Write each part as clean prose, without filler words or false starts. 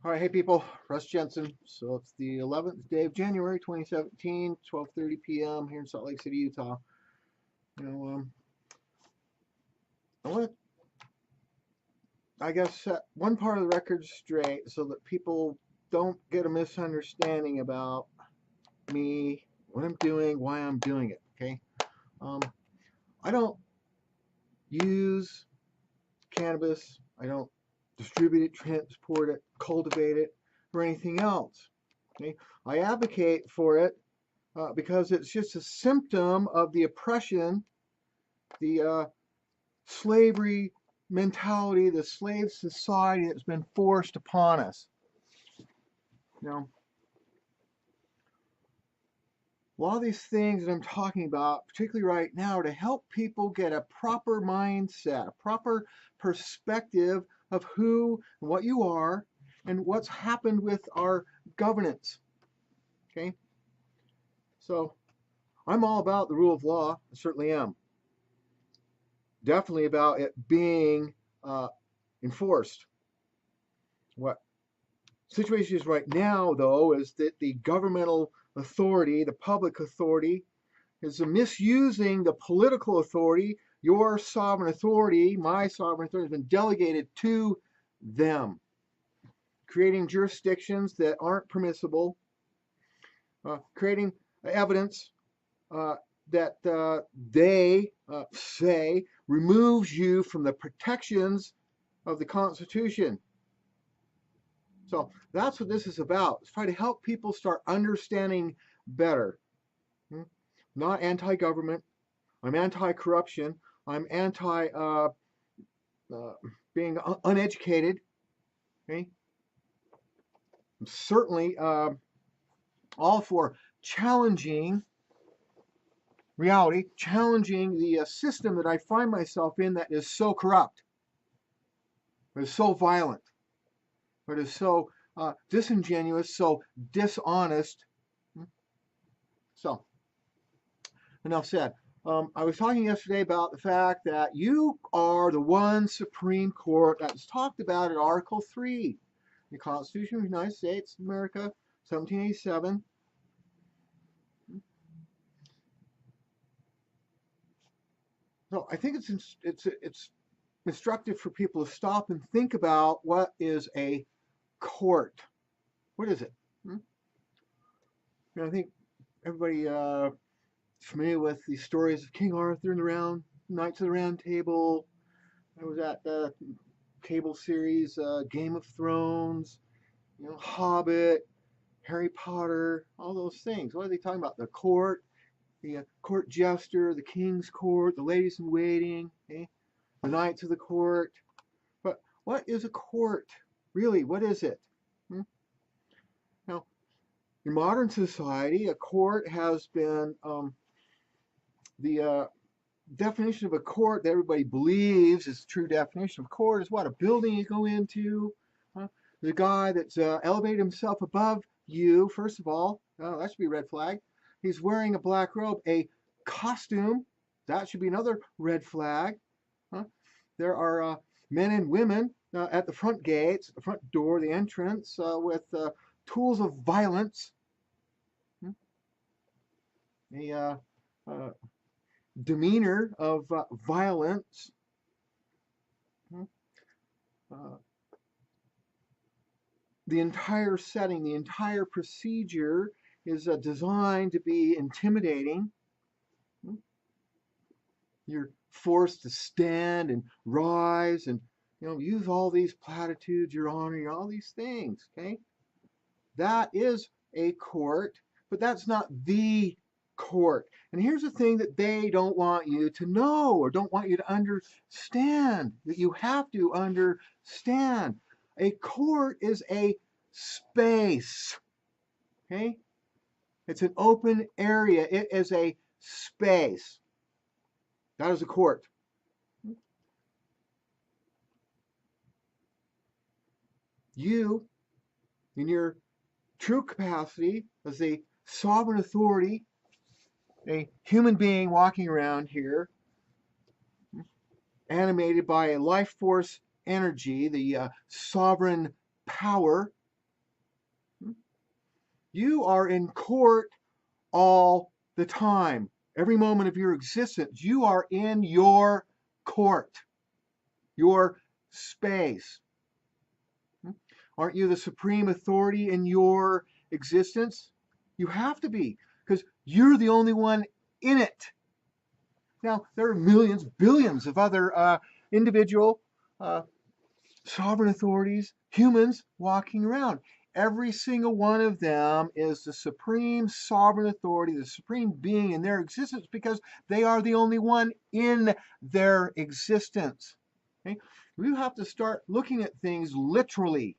All right, hey people, Russ Jensen. So it's the 11th day of January 2017, 12:30 p.m. here in Salt Lake City, Utah. You know, I want to, I guess, set one part of the record straight so that people don't get a misunderstanding about me, what I'm doing, why I'm doing it. Okay, um, I don't use cannabis. I don't distribute it, transport it, cultivate it, or anything else. Okay, I advocate for it because it's just a symptom of the oppression, the slavery mentality, the slave society that's been forced upon us. You know, a lot of these things that I'm talking about, particularly right now, are to help people get a proper mindset, a proper perspective of who and what you are and what's happened with our governance. Okay, so I'm all about the rule of law. I certainly am. Definitely about it being uh, enforced. What situation is right now, though, is that the governmental authority, the public authority, is misusing the political authority. Your sovereign authority, my sovereign authority, has been delegated to them, creating jurisdictions that aren't permissible, creating evidence uh, that they say removes you from the protections of the Constitution. So that's what this is about. It's trying to help people start understanding better. Hmm? Not anti-government. I'm anti-corruption. I'm anti uh, being uneducated. Okay? I'm certainly all for challenging reality, challenging the system that I find myself in that is so corrupt, that is so violent, that is so disingenuous, so dishonest. Hmm? So enough said. I was talking yesterday about the fact that you are the one Supreme Court that's talked about in Article 3, the Constitution of the United States of America, 1787. So I think it's instructive for people to stop and think about what is a court. What is it? Hmm? I think everybody familiar with the stories of King Arthur and the Round Knights of the Round Table. I was at the cable series Game of Thrones, Hobbit, Harry Potter, all those things. What are they talking about? The court, the court jester, the king's court, the ladies in waiting, okay? The knights of the court. But what is a court? Really, what is it? Hmm? Now, in modern society, a court has been the definition of a court that everybody believes is the true definition of court is what? A building you go into. Huh? The guy that's elevated himself above you, first of all, that should be a red flag. He's wearing a black robe, a costume. That should be another red flag. Huh? There are men and women at the front gates, the front door, the entrance, with tools of violence. Hmm? A demeanor of violence. Hmm? Uh, the entire setting, the entire procedure is designed to be intimidating. Hmm? You're forced to stand and rise and use all these platitudes, your honor, all these things. Okay, that is a court, but that's not the court. And here's the thing that they don't want you to know or don't want you to understand, that you have to understand. A court is a space. Okay? It's an open area. It is a space. That is a court. You, in your true capacity as a sovereign authority, a human being walking around here, animated by a life force energy, the sovereign power, You are in court all the time. Every moment of your existence, you are in your court, your space. Aren't you the supreme authority in your existence? You have to be, because you're the only one in it. Now, there are millions, billions of other individual uh, sovereign authorities, humans walking around. Every single one of them is the supreme sovereign authority, the supreme being in their existence, because they are the only one in their existence. Okay? We have to start looking at things literally,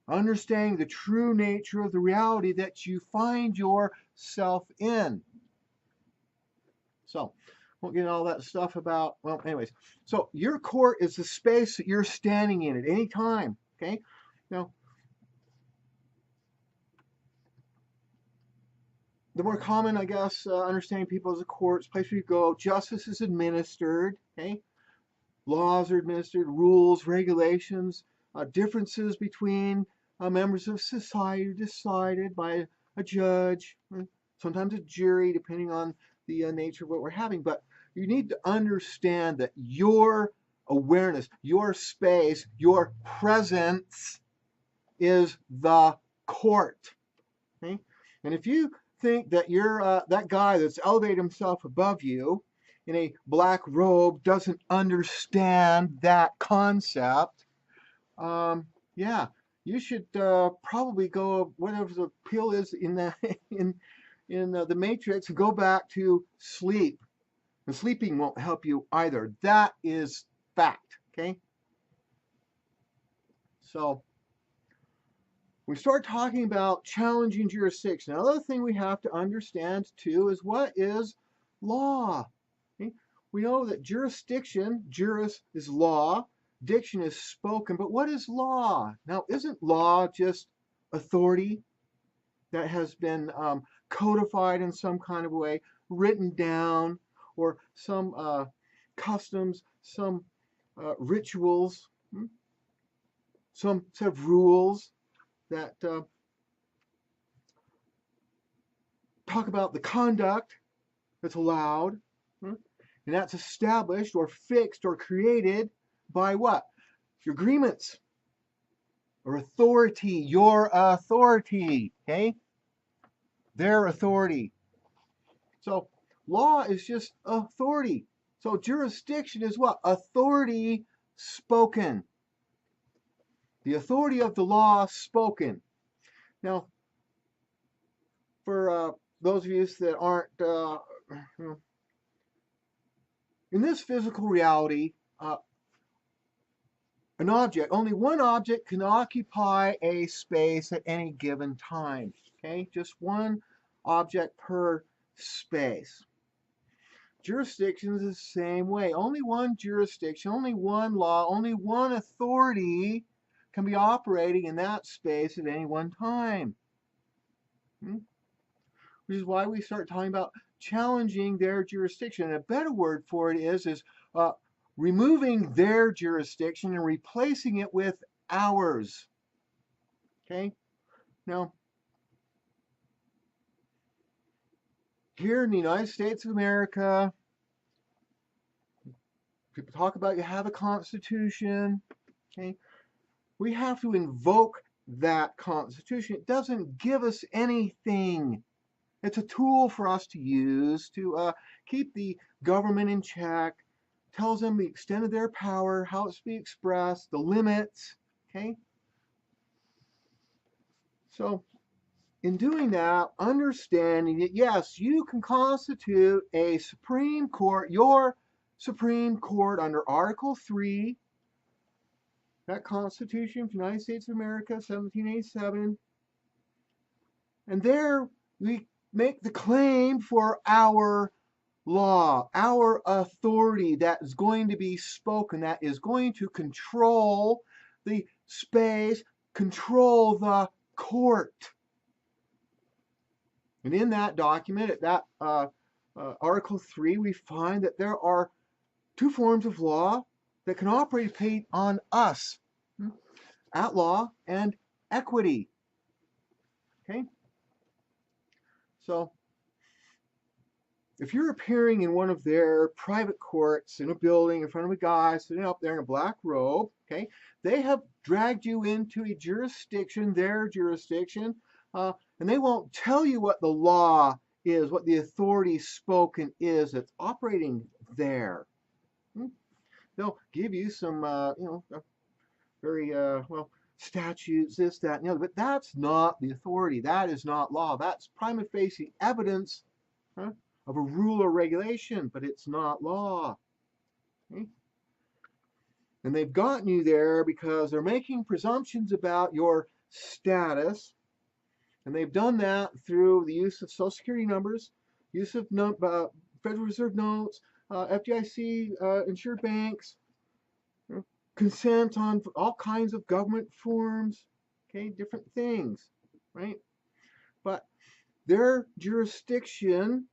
understanding the true nature of the reality that you find yourself in. So, won't get all that stuff about, well, anyways. So, your court is the space that you're standing in at any time. Okay? Now, the more common, I guess, understanding people as a court is a place where you go, justice is administered. Okay? Laws are administered, rules, regulations, differences between members of society are decided by a judge, sometimes a jury, depending on the nature of what we're having. But you need to understand that your awareness, your space, your presence is the court. Okay? And if you think that you're that guy that's elevated himself above you in a black robe doesn't understand that concept, yeah, you should probably go, whatever the pill is in the in the Matrix, go back to sleep. And sleeping won't help you either. That is fact. Okay. So we start talking about challenging jurisdiction. Another thing we have to understand too is what is law. Okay? We know that jurisdiction, juris is law, diction is spoken, but what is law? Now, isn't law just authority that has been codified in some kind of way, written down, or some customs, some rituals, some set of rules that talk about the conduct that's allowed, and that's established or fixed or created by what? Your agreements or authority, your authority, okay? Their authority. So law is just authority. So jurisdiction is what? Authority spoken. The authority of the law spoken. Now, for those of you that aren't in this physical reality, an object, only one object can occupy a space at any given time. Okay, just one object per space. Jurisdiction is the same way. Only one jurisdiction, only one law, only one authority can be operating in that space at any one time. Which is why we start talking about challenging their jurisdiction. And a better word for it is removing their jurisdiction and replacing it with ours. Okay? Now, here in the United States of America, people talk about you have a constitution. Okay? We have to invoke that constitution. It doesn't give us anything. It's a tool for us to use to keep the government in check, tells them the extent of their power, how it's to be expressed, the limits, okay? So in doing that, understanding that yes, you can constitute a Supreme Court, your Supreme Court under Article 3, that Constitution of the United States of America, 1787, and there we make the claim for our law, our authority that is going to be spoken, that is going to control the space, control the court. And in that document, at that Article 3, we find that there are two forms of law that can operate on us, at law and equity. Okay? So, if you're appearing in one of their private courts in a building in front of a guy sitting up there in a black robe, okay, they have dragged you into a jurisdiction, their jurisdiction, and they won't tell you what the law is, what the authority spoken is that's operating there. They'll give you some, very, well, statutes, this, that, and the other, but that's not the authority. That is not law. That's prima facie evidence of a rule or regulation, but it's not law. Okay? And they've gotten you there because they're making presumptions about your status, and they've done that through the use of Social Security numbers, use of Federal Reserve notes, FDIC insured banks, consent on all kinds of government forms, okay, different things, right? But their jurisdiction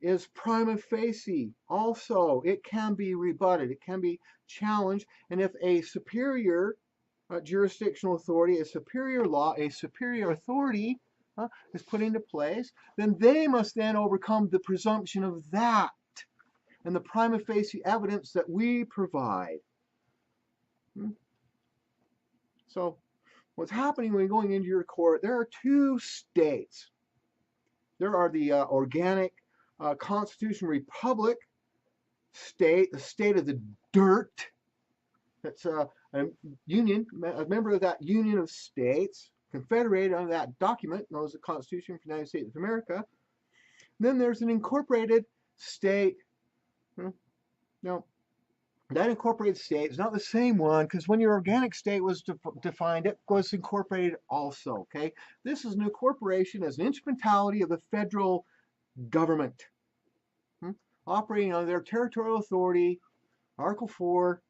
is prima facie. Also, it can be rebutted, it can be challenged, and if a superior jurisdictional authority, a superior law, a superior authority is put into place, then they must then overcome the presumption of that and the prima facie evidence that we provide. So, what's happening when you're going into your court, there are two states. There are the organic constitutional republic state, the state of the dirt. That's a union, a member of that union of states, confederated under that document known as the Constitution of the United States of America. And then there's an incorporated state. Now, that incorporated state is not the same one, because when your organic state was defined, it was incorporated also, okay? This is an incorporation as an instrumentality of the federal government, operating under their territorial authority, Article 4,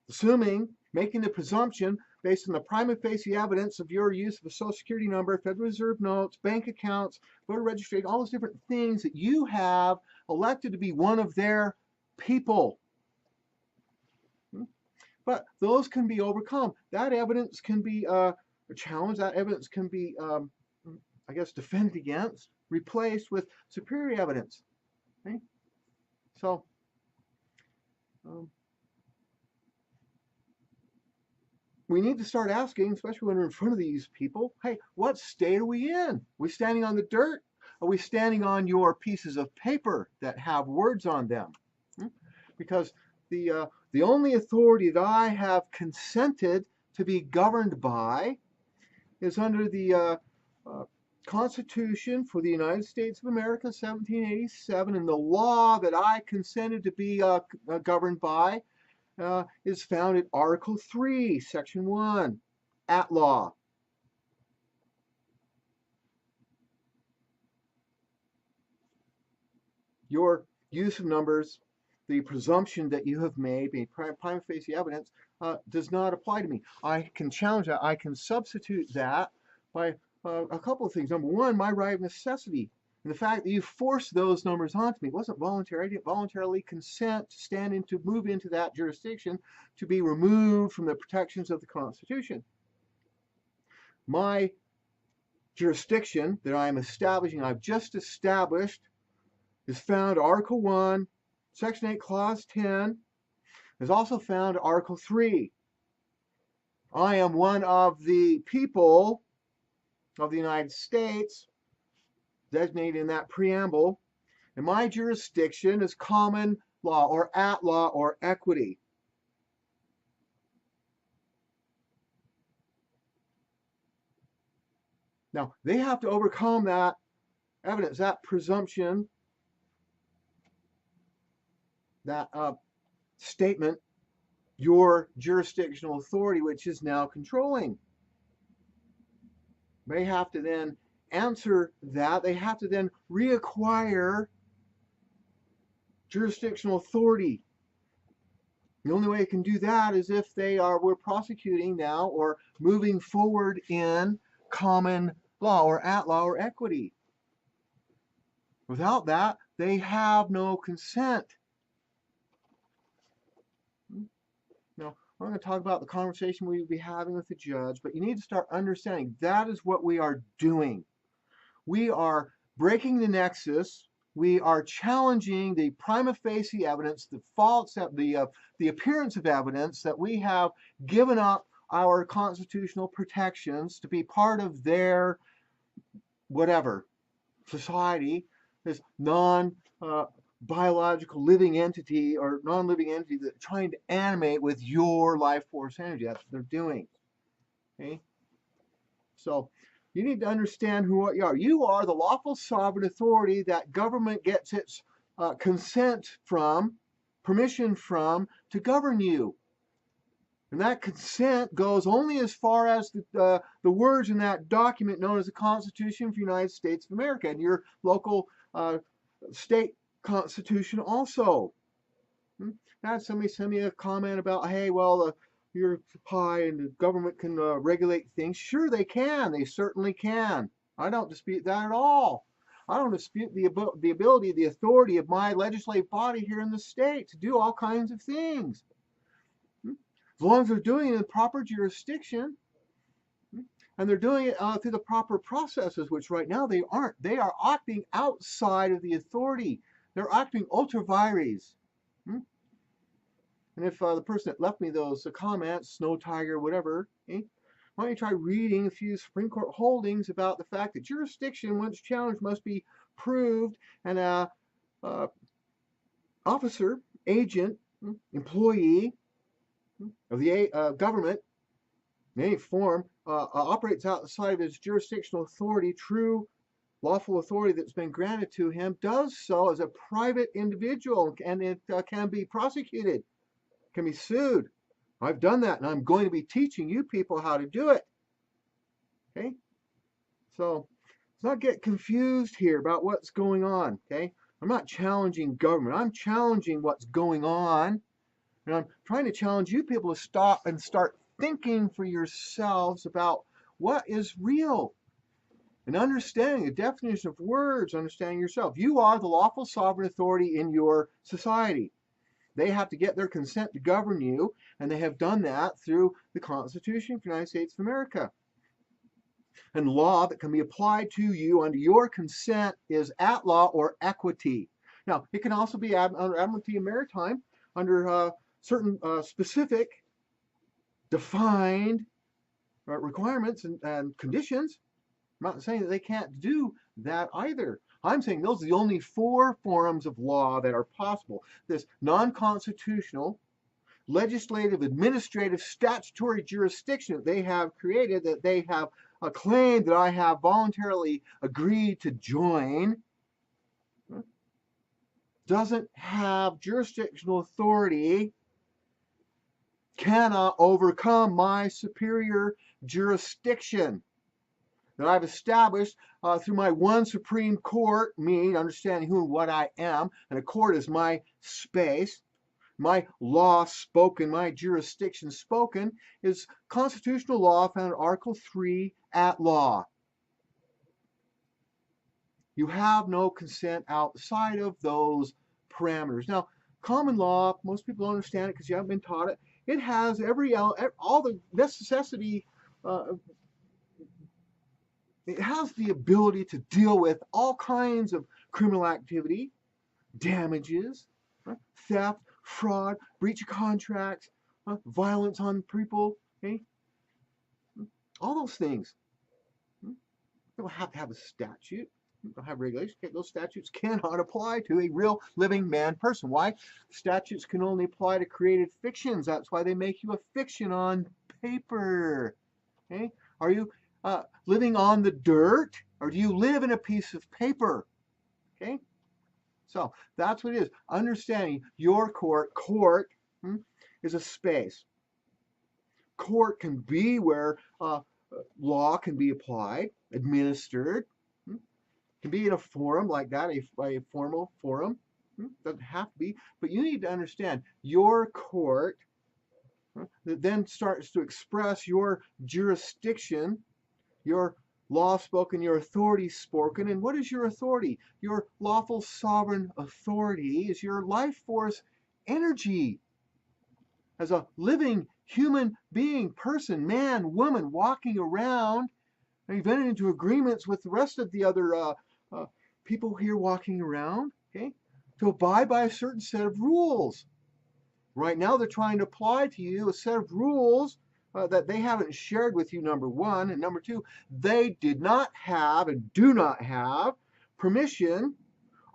assuming, making the presumption based on the prima facie evidence of your use of a Social Security number, Federal Reserve notes, bank accounts, voter registration, all those different things that you have elected to be one of their people. But those can be overcome. That evidence can be challenged. That evidence can be, I guess, defended against, replaced with superior evidence. Okay? So, we need to start asking, especially when we're in front of these people, hey, what state are we in? Are we standing on the dirt? Are we standing on your pieces of paper that have words on them? Because the only authority that I have consented to be governed by is under the Constitution for the United States of America, 1787, and the law that I consented to be governed by is found in Article 3, Section 1, at law. Your use of numbers, the presumption that you have made, being prima facie evidence, does not apply to me. I can challenge that. I can substitute that by a couple of things. Number one, my right of necessity. And the fact that you forced those numbers onto me, it wasn't voluntary. I didn't voluntarily consent to move into that jurisdiction, to be removed from the protections of the Constitution. My jurisdiction that I am establishing, I've just established, is found Article 1, Section 8, Clause 10, is also found Article 3. I am one of the people of the United States designated in that preamble, and my jurisdiction is common law or at law or equity. Now, they have to overcome that evidence, that presumption, that statement, your jurisdictional authority, which is now controlling. They have to then answer that. They have to then reacquire jurisdictional authority. The only way they can do that is if we're prosecuting now or moving forward in common law or at law or equity. Without that, they have no consent. Now, I'm going to talk about the conversation we would be having with the judge, but you need to start understanding that is what we are doing. We are breaking the nexus. We are challenging the prima facie evidence, the appearance of evidence that we have given up our constitutional protections to be part of their whatever society, this biological living entity or non-living entity that's trying to animate with your life force energy. That's what they're doing. Okay? So you need to understand what you are. You are the lawful sovereign authority that government gets its consent from, permission from, to govern you. And that consent goes only as far as the words in that document known as the Constitution of the United States of America and your local state constitution also. I had somebody send me a comment about, hey, well, you're high and the government can regulate things. Sure, they can. They certainly can. I don't dispute that at all. I don't dispute the ability, the authority of my legislative body here in the state to do all kinds of things. As long as they're doing it in the proper jurisdiction, and they're doing it through the proper processes, which right now they aren't. They are acting outside of the authority. They're acting ultra vires. And if the person that left me those comments, Snow Tiger, whatever, why don't you try reading a few Supreme Court holdings about the fact that jurisdiction, once challenged, must be proved, and officer, agent, employee of the government in any form operates outside of his jurisdictional authority, true lawful authority that's been granted to him, does so as a private individual, and it can be prosecuted, can be sued. I've done that, and I'm going to be teaching you people how to do it. Okay? So let's not get confused here about what's going on. Okay? I'm not challenging government. I'm challenging what's going on. And I'm trying to challenge you people to stop and start thinking for yourselves about what is real and understanding the definition of words, understanding yourself. You are the lawful sovereign authority in your society. They have to get their consent to govern you, and they have done that through the Constitution of the United States of America. And law that can be applied to you under your consent is at law or equity. Now, it can also be under admiralty and maritime under certain specific defined requirements and conditions. I'm not saying that they can't do that either. I'm saying those are the only 4 forms of law that are possible. This non-constitutional, legislative, administrative, statutory jurisdiction that they have created, that they have claimed that I have voluntarily agreed to join, doesn't have jurisdictional authority, cannot overcome my superior jurisdiction that I've established through my one Supreme Court, me understanding who and what I am, and a court is my space. My law spoken, my jurisdiction spoken, is constitutional law found in Article 3 at law. You have no consent outside of those parameters. Now, common law, most people don't understand it because you haven't been taught it. It has all the necessity. It has the ability to deal with all kinds of criminal activity, damages, theft, fraud, breach of contracts, violence on people, okay? All those things. You don't have to have a statute. You don't have regulations. Okay? Those statutes cannot apply to a real living man person. Why? Statutes can only apply to created fictions. That's why they make you a fiction on paper. Okay? Are you living on the dirt, or do you live in a piece of paper? Okay? So that's what it is. Understanding your court is a space. Court can be where law can be applied, administered. Can be in a forum like that, a formal forum. Doesn't have to be, but you need to understand your court that then starts to express your jurisdiction, your law spoken, your authority spoken. And what is your authority? Your lawful sovereign authority is your life force energy. as a living human being, person, man, woman, walking around, and you've entered into agreements with the rest of the other uh, people here walking around, okay, to abide by a certain set of rules. Right now, they're trying to apply to you a set of rules that they haven't shared with you, number one. And number two, they did not have and do not have permission,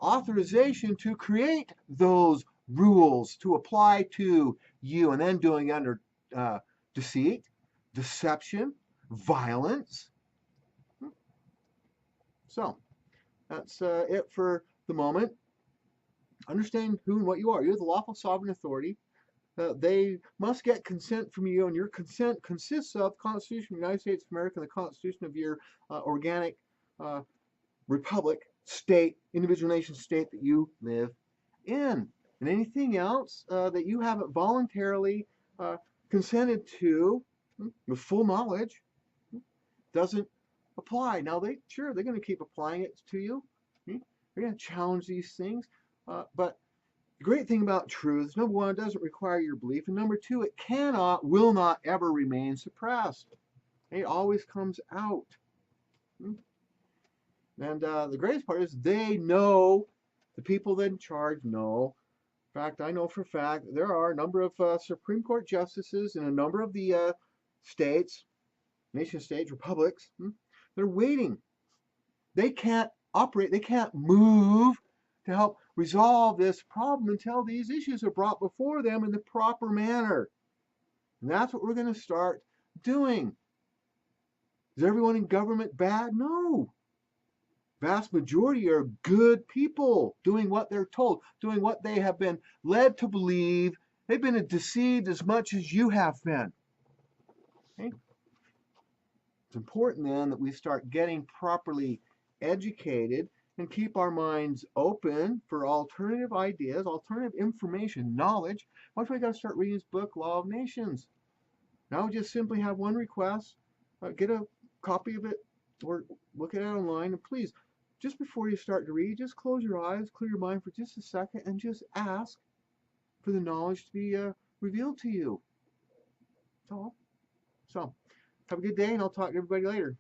authorization to create those rules to apply to you, and then doing under deceit, deception, violence. So that's it for the moment. Understand who and what you are. You're the lawful sovereign authority. They must get consent from you, and your consent consists of the Constitution of the United States of America and the Constitution of your organic uh, republic, state, individual nation state that you live in. And anything else that you haven't voluntarily consented to with full knowledge doesn't apply. Now, they're going to keep applying it to you. They're going to challenge these things. But the great thing about truth is, number one, it doesn't require your belief. And number two, it cannot, will not ever remain suppressed. It always comes out. And the greatest part is they know, the people in charge know. In fact, I know for a fact there are a number of Supreme Court justices in a number of the states, nation states, republics. They're waiting. They can't operate, they can't move to help resolve this problem until these issues are brought before them in the proper manner. And that's what we're going to start doing. Is everyone in government bad? No. Vast majority are good people doing what they're told, doing what they have been led to believe. They've been deceived as much as you have been. Okay? It's important then that we start getting properly educated and keep our minds open for alternative ideas, alternative information, knowledge. That's why we got to start reading this book, Law of Nations. Now we just simply have one request. Get a copy of it or look at it online. And please, just before you start to read, just close your eyes, clear your mind for just a second, and just ask for the knowledge to be revealed to you. That's all. So, have a good day, and I'll talk to everybody later.